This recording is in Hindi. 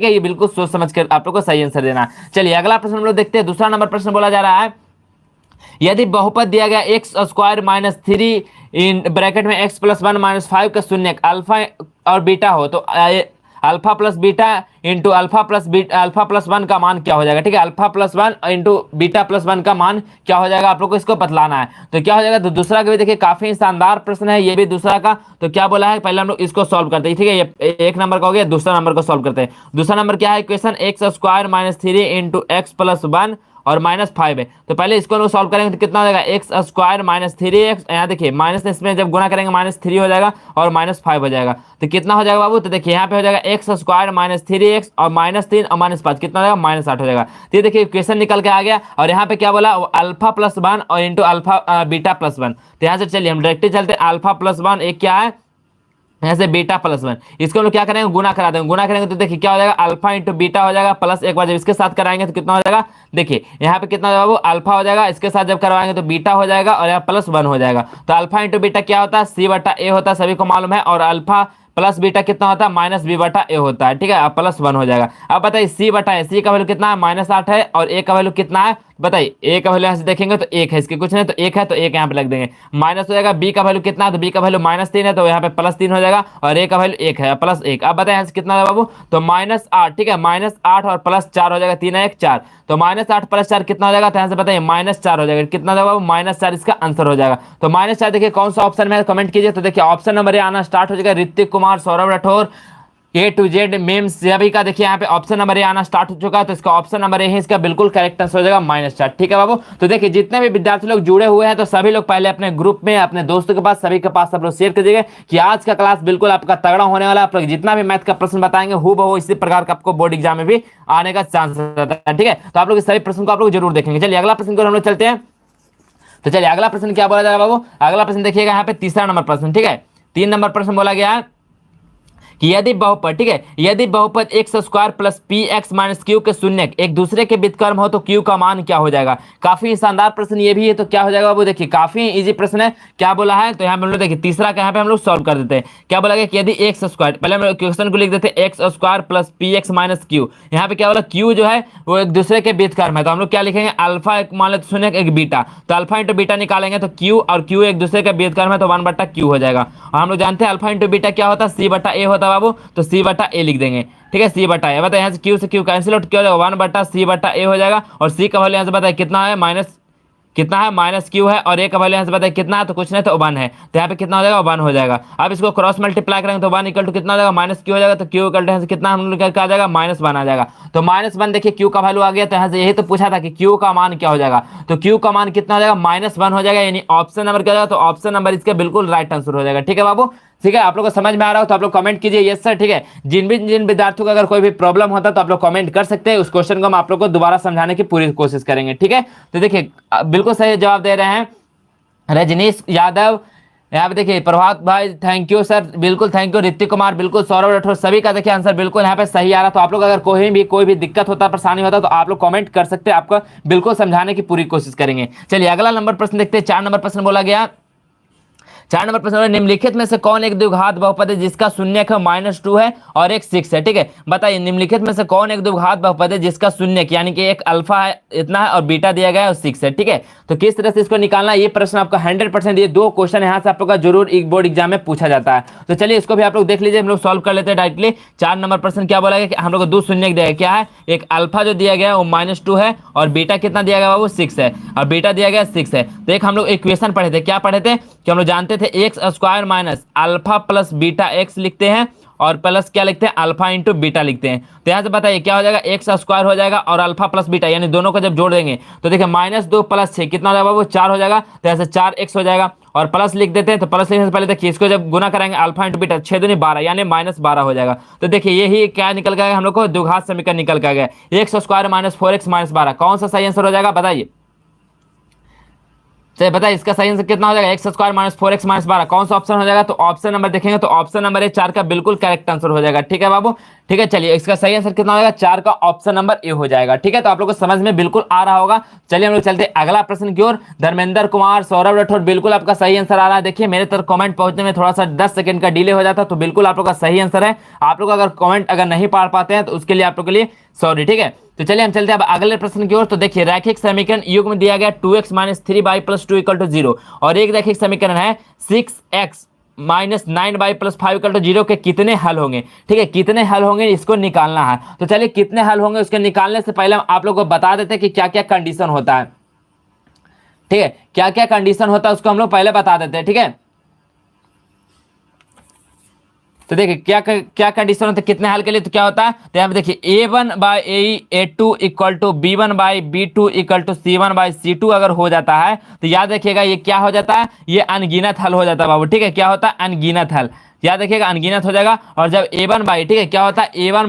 है, ये बिल्कुल सोच समझ कर आप लोग को सही आंसर देना है। चलिए अगला प्रश्न हम लोग देखते हैं। दूसरा नंबर प्रश्न बोला जा रहा है, यदि बहुपद दिया गया x square minus three in bracket में x plus one minus five का शून्य अल्फा और बीटा हो, तो alpha plus beta into alpha plus one का मान क्या हो जाएगा। ठीक है, alpha plus one into beta plus one का मान क्या हो जाएगा, आप लोग को इसको बतलाना है। तो क्या हो जाएगा, तो दूसरा का भी देखिए काफी शानदार प्रश्न है, ये भी दूसरा का। तो क्या बोला है, पहले हम लोग इसको सॉल्व करते हैं। ठीक है, ये एक नंबर का हो गया, दूसरा नंबर को सॉल्व करते हैं। दूसरा नंबर क्या है, question x square minus three into x plus one और माइनस फाइव है। तो पहले इसको लोग सॉल्व करेंगे तो कितना हो जाएगा, x square minus three x, यहाँ देखिए माइनस इसमें जब गुना करेंगे माइनस थ्री हो जाएगा और माइनस फाइव हो जाएगा। तो कितना हो जाएगा बाबू, तो देखिए यहाँ पे हो जाएगा x square minus three x और माइनस तीन और माइनस पाँच, कितना हो जाएगा, माइनस आठ हो जाएगा। तो ये देखिए क्वेश्चन निकल के आ गया। और यहाँ पे क्या बोला, अल्फा प्लस वन और into alpha beta plus one. तो यहाँ से चलिए हम डायरेक्टली चलते हैं, अल्फा प्लस वन एक क्या है, यहाँ से बीटा प्लस वन, इसको हम लोग क्या करेंगे, गुना करा देंगे। गुना करेंगे तो देखिए क्या हो जाएगा, अल्फा इंटू बीटा हो जाएगा प्लस एक बार जब इसके साथ कराएंगे तो कितना हो जाएगा, देखिए यहाँ पे कितना हो जाएगा, वो अल्फा हो जाएगा, इसके साथ जब करवाएंगे तो बीटा हो जाएगा और यहाँ प्लस वन हो जाएगा। तो अल्फा इंटू बीटा क्या होता है, सी बटा ए होता है, सभी को मालूम है। और अल्फा प्लस बीटा कितना होता है, माइनस बी बटा ए होता है। ठीक है, अब प्लस वन हो जाएगा। अब बताइए सी बटा ए, सी का वैल्यू कितना है, माइनस आठ है, और ए का वैल्यू कितना है, बताइए ए का वैल्यू यहाँ से देखेंगे तो एक है, इसके कुछ नहीं तो एक है, तो एक यहाँ पे लग देंगे। माइनस हो जाएगा, बी का वैल्यू कितना है, तो बी का वैल्यू माइनस तीन है, तो यहाँ पे प्लस तीन हो जाएगा, और ए का वैल्यू एक है प्लस एक। अब बताए यहाँ से कितना है बाबू, तो माइनस आठ। ठीक है, माइनस आठ और प्लस चार हो जाएगा, तीन है एक चार, तो माइनस आठ प्लस चार कितना हो जाएगा, तो यहाँ से बताइए माइनस चार हो जाएगा। कितना हो जाएगा, माइनस चार इसका आंसर हो जाएगा। तो माइनस चार देखिए कौन सा ऑप्शन में, कमेंट कीजिए। तो देखिए ऑप्शन नंबर ए आना स्टार्ट हो जाएगा, ऋतिक कुमार, सौरभ राठौर, ए टू जेड मेम्स सभी का देखिए यहाँ पे ऑप्शन नंबर ए आना स्टार्ट हो चुका है। तो इसका ऑप्शन नंबर ए है, इसका बिल्कुल करेक्ट आंसर हो जाएगा माइनस चार। ठीक है बाबू, तो देखिए जितने भी विद्यार्थी लोग जुड़े हुए हैं तो सभी लोग पहले अपने ग्रुप में अपने दोस्तों के पास सभी के पास सब लोग शेयर कर दीजिएगा कि आज का क्लास बिल्कुल आपका तगड़ा होने वाला है। आप लोग जितना भी मैथ का प्रश्न बताएंगे हूबहू इसी प्रकार का आपको बोर्ड एग्जाम में भी आने का चांस रहता है। ठीक है, तो आप लोग इस सभी प्रश्न को आप लोग जरूर देखेंगे। चलिए अगला प्रश्न को हम लोग चलते हैं। तो चलिए अगला प्रश्न क्या बोला जाएगा बाबू, अगला प्रश्न देखिएगा यहाँ पे तीसरा नंबर प्रश्न। ठीक है, तीन नंबर प्रश्न बोला गया है कि यदि बहुपद, ठीक है, यदि बहुपद x square plus P x minus Q के शून्य एक दूसरे के व्युत्क्रम हो तो क्यू का मान क्या हो जाएगा। काफी शानदार प्रश्न ये भी है। तो क्या हो जाएगा बाबू, देखिए काफी इजी प्रश्न है। क्या बोला है, तो यहाँ पे हम लोग देखिए तीसरा का यहाँ पे हम लोग सॉल्व कर देते हैं। क्या बोला गया कि यदि एक्स स्क्वायर, पहले हम क्वेश्चन को लिख देते हैं x square plus P x minus Q. यहाँ पे क्या बोला, क्यू जो है वो एक दूसरे के व्युत्क्रम है, तो हम लोग क्या लिखेंगे, अल्फा एक मान लेते शून्य एक बीटा, तो अल्फा इंटू बीटा निकालेंगे तो क्यू और क्यू एक दूसरे के व्युत्क्रम है तो वन बटा क्यू हो जाएगा। और हम लोग जानते हैं अल्फा इंटू बीटा क्या होता है, सी बटा ए होता है बाबू, तो सी बटा ए लिख देंगे। ठीक है, सी बटा ए, बताए यहाँ से क्यू कैंसिल आउट क्या हो जाएगा, वन बटा सी बटा ए हो जाएगा। और सी का वैल्यू यहाँ से बताए कितना है, माइनस कितना है, माइनस क्यू है, और ए का वैल्यू यहाँ से बताए कितना है, तो कुछ नहीं तो वन है, तो यहाँ पे कितना हो जाएगा, वन हो जाएगा। अब इसको क्रॉस मल्टीप्लाई करेंगे तो वन इक्वल टू कितना हो जाएगा, माइनस क्यू हो जाएगा, तो क्यू इक्वल टू कितना हम लोग क्या आ जाएगा, माइनस वन आ जाएगा। तो माइनस वन देखिए क्यू का वैल्यू आ गया। तो यहाँ से यही तो पूछा था कि क्यू का मान क्या हो जाएगा, तो क्यू का मान कितना हो जाएगा, माइनस वन हो जाएगा, यानी ऑप्शन नंबर क्या हो जाएगा, तो ऑप्शन नंबर इसका बिल्कुल राइट आंसर हो जाएगा। ठीक है बाबू, ठीक है, आप लोग को समझ में आ रहा हो तो आप लोग कमेंट कीजिए यस सर। ठीक है, जिन विद्यार्थियों को अगर कोई भी प्रॉब्लम होता है तो आप लोग कमेंट कर सकते हैं, उस क्वेश्चन को हम आप लोग को दोबारा समझाने की पूरी कोशिश करेंगे। ठीक है, तो देखिए बिल्कुल सही जवाब दे रहे हैं रजनीश यादव, यहाँ पे देखिए प्रभात भाई, थैंक यू सर, बिल्कुल थैंक यू, ऋतिक कुमार बिल्कुल, सौरभ राठौर, सभी का देखिए आंसर बिल्कुल यहाँ पे सही आ रहा। तो आप लोग अगर कोई भी दिक्कत होता है, परेशानी होता है तो आप लोग कमेंट कर सकते हैं, आपको बिल्कुल समझाने की पूरी कोशिश करेंगे। चलिए अगला नंबर प्रश्न देखते हैं। चार नंबर प्रश्न बोला गया, चार नंबर प्रश्न, निम्नलिखित में से कौन एक द्विघात बहुपद है जिसका शून्य माइनस टू है और एक सिक्स है। ठीक है, बताइए निम्नलिखित में से कौन एक द्विघात बहुपद है जिसका शून्य यानी कि एक अल्फा है इतना है और बीटा दिया गया है और सिक्स है। ठीक है, तो किस तरह से इसको निकालना, ये प्रश्न आपका 100% ये दो क्वेश्चन यहाँ से आप लोग का जरूर एक बोर्ड एग्जाम में पूछा जाता है। तो चलिए इसको भी आप लोग देख लीजिए, हम लोग सॉल्व कर लेते हैं डायरेक्टली। चार नंबर प्रश्न क्या बोला गया कि हम लोग को दो शून्य दिया गया, क्या है, एक अल्फा जो दिया गया वो माइनस टू है और बीटा कितना दिया गया वो सिक्स है, और बीटा दिया गया सिक्स है। तो एक हम लोग इक्वेशन पढ़े थे, क्या पढ़े थे कि हम लोग जानते थे x square minus alpha plus beta x लिखते हैं और प्लस क्या लिखते हैं, अल्फा इंटू बीटा लिखते हैं। तो यहाँ से बताइए क्या हो जाएगा, एक्स स्क्वायर हो जाएगा और अल्फा प्लस बीटा यानी दोनों को जब जोड़ देंगे तो देखिए माइनस दो प्लस छः कितना हो जाएगा वो चार हो जाएगा, तो यहाँ से चार एक्स हो जाएगा। और प्लस लिख देते हैं, तो प्लस लिखने से पहले देखिए इसको जब गुना करेंगे अल्फा इंटू बीटा, छः दूनी 12 यानी माइनस 12 हो जाएगा। तो देखिए यही क्या निकल गया हम लोग को, द्विघात समीकरण निकल गया, x square minus four x minus 12। कौन सा सही आंसर हो जाएगा बताइए, चलिए बताइए इसका सही आंसर कितना हो जाएगा, x square minus four x minus 12, कौन सा ऑप्शन हो जाएगा, तो ऑप्शन नंबर देखेंगे तो ऑप्शन नंबर ए चार का बिल्कुल करेक्ट आंसर हो जाएगा। ठीक है बाबू, ठीक है, चलिए इसका सही आंसर कितना हो जाएगा, 4 का ऑप्शन नंबर ए हो जाएगा। ठीक है, तो आप लोग को समझ में बिल्कुल आ रहा होगा। चलिए हम लोग चलते हैं अगला प्रश्न की ओर। धर्मेंद्र कुमार, सौरभ राठौर, बिल्कुल आपका सही आंसर आ रहा है। देखिए मेरे तरफ कमेंट पहुंचने में थोड़ा सा 10 सेकंड का डिले हो जाता है, तो बिल्कुल आप लोग का सही आंसर है। आप लोग अगर कमेंट अगर नहीं पढ़ पाते हैं तो उसके लिए आप लोग के लिए सॉरी। ठीक है, तो चलिए हम चलते हैं अब अगले प्रश्न की ओर। तो देखिए रैखिक समीकरण युग में दिया गया 2x - 3y + 2 = 0 और एक रैखिक समीकरण है 6x - 9y + 5 = 0 के कितने हल होंगे। ठीक है, कितने हल होंगे इसको निकालना है। तो चलिए कितने हल होंगे उसके निकालने से पहले आप लोग को बता देते हैं कि क्या क्या कंडीशन होता है। ठीक है, क्या क्या कंडीशन होता है उसको हम लोग पहले बता देते हैं। ठीक है, तो देखिए क्या कंडीशन होता है कितने हल के लिए, तो क्या होता है, तो यहाँ पे देखिए a1/a2 = b1/b2 = c1/c2 अगर हो जाता है तो याद रखिएगा ये क्या हो जाता है, ये अनगिनत हल हो जाता है बाबू। ठीक है, क्या होता है, अनगिनत हल, याद रखिएगा अनगिनत हो जाएगा। और जब a1/, ठीक है, क्या होता है a1